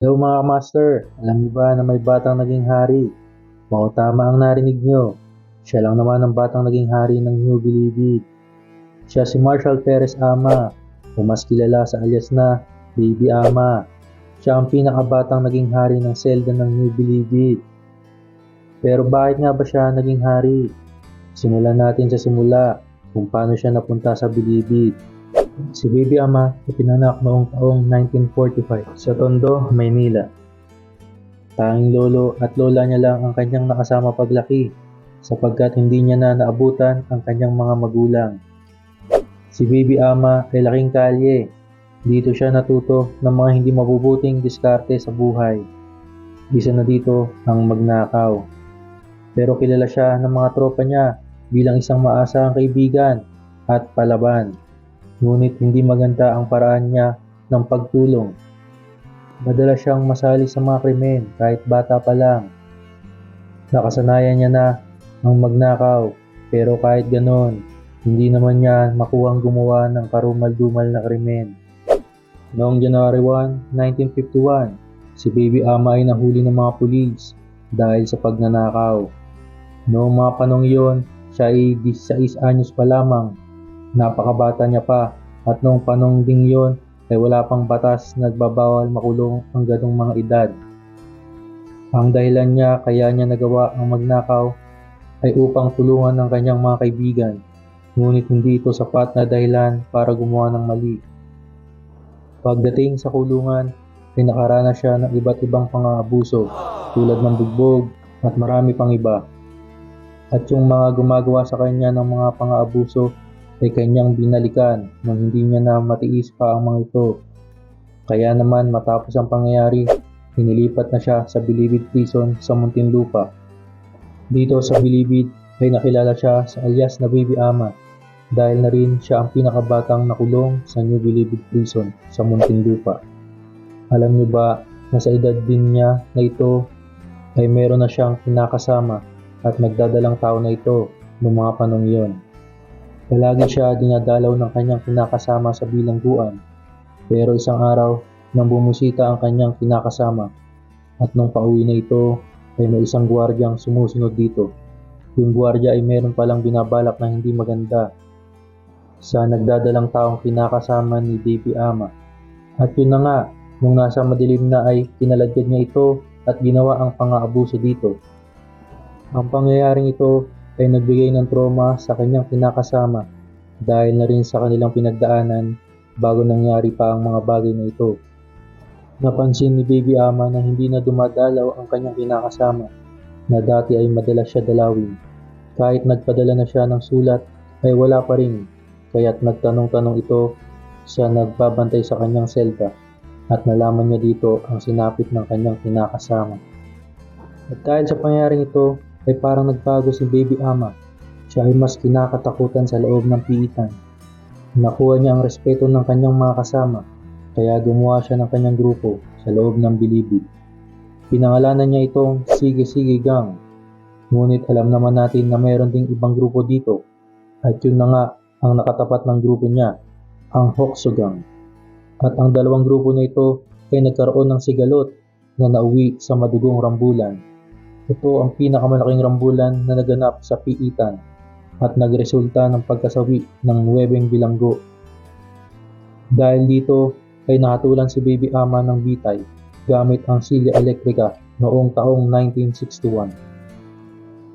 Hello mga master, alam niyo ba na may batang naging hari? Oo, tama ang narinig niyo. Siya lang naman ang batang naging hari ng New Bilibid. Siya si Marshall Perez Ama, o mas kilala sa alias na Baby Ama. Siya ang pinakabatang naging hari ng Zelda ng New Bilibid. Pero bakit nga ba siya naging hari? Simulan natin sa simula kung paano siya napunta sa Bilibid. Si Baby Ama ay pinanak noong taong 1945 sa Tondo, Maynila. Tanging lolo at lola niya lang ang kanyang nakasama paglaki sapagkat hindi niya na naabutan ang kanyang mga magulang. Si Baby Ama ay laking kalye. Dito siya natuto ng mga hindi mabubuting diskarte sa buhay. Isa na dito ang magnakaw. Pero kilala siya ng mga tropa niya bilang isang maasahang kaibigan at palaban. Ngunit hindi maganda ang paraan niya ng pagtulong. Madalas siyang masali sa mga krimen kahit bata pa lang. Nakasanayan niya na ang magnakaw, pero kahit ganon, hindi naman niya makuhang gumawa ng karumal-dumal na krimen. Noong January 1, 1951, si Baby Ama ay nahuli ng mga pulis dahil sa pagnanakaw. Noong mga panong iyon, siya ay 16 anyos pa lamang. Napakabata niya pa at noong panong ding yon ay wala pang batas na nagbabawal makulong ang ganong mga edad. Ang dahilan niya kaya niya nagawa ang magnakaw ay upang tulungan ang kanyang mga kaibigan, ngunit hindi ito sapat na dahilan para gumawa ng mali. Pagdating sa kulungan ay nakaranas siya ng iba't ibang pang-aabuso tulad ng bugbog at marami pang iba. At yung mga gumagawa sa kanya ng mga pang-aabuso ay kanyang binalikan nang hindi niya na matiis pa ang mga ito. Kaya naman matapos ang pangyayari, inilipat na siya sa Bilibid Prison sa Muntinlupa. Dito sa Bilibid ay nakilala siya sa alias na Baby Ama dahil na rin siya ang pinakabatang nakulong sa New Bilibid Prison sa Muntinlupa. Alam niyo ba na sa edad din niya na ito ay meron na siyang kinakasama at nagdadalang tao na ito noong mga panong iyon. Palagi siya dinadalaw ng kanyang kinakasama sa bilangguan, pero isang araw nang bumusita ang kanyang kinakasama at nung pauwi na ito ay may isang gwardyang sumusunod dito. Yung gwardya ay meron palang binabalak na hindi maganda sa nagdadalang taong kinakasama ni Baby Ama. At yun na nga, nung nasa madilim na ay kinaladkad niya ito at ginawa ang pang-aabuso dito. Ang pangyayaring ito ay nagbigay ng trauma sa kanyang kinakasama dahil na rin sa kanilang pinagdaanan bago nangyari pa ang mga bagay na ito. Napansin ni Baby Ama na hindi na dumadalaw ang kanyang kinakasama na dati ay madalas siya dalawin. Kahit nagpadala na siya ng sulat ay wala pa rin, kaya't nagtanong-tanong ito sa nagbabantay sa kanyang selda at nalaman niya dito ang sinapit ng kanyang kinakasama. At dahil sa pangyayaring ito ay parang nagbago si Baby Ama. Siya ay mas kinakatakutan sa loob ng piitan. Nakuha niya ang respeto ng kanyang mga kasama, kaya gumawa siya ng kanyang grupo sa loob ng Bilibid. Pinangalanan niya itong Sige Sige Gang. Ngunit alam naman natin na mayroon ding ibang grupo dito. At yun na nga ang nakatapat ng grupo niya, ang Hokso Gang. At ang dalawang grupo na ito ay nagkaroon ng sigalot na nauwi sa madugong rambulan. Ito ang pinakamalaking rambulan na naganap sa piitan at nagresulta ng pagkasawi ng 9 bilanggo. Dahil dito ay nakatulan si Baby Ama ng bitay gamit ang silya elektrika noong taong 1961.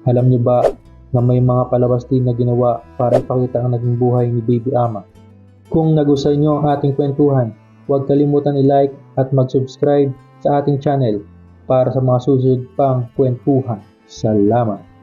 Alam niyo ba na may mga palabas din na ginawa para ipakita ang naging buhay ni Baby Ama? Kung nagustuhan niyo ang ating kwentuhan, huwag kalimutan i-like at mag-subscribe sa ating channel para sa mga susunod pang kwentuhan. Salamat!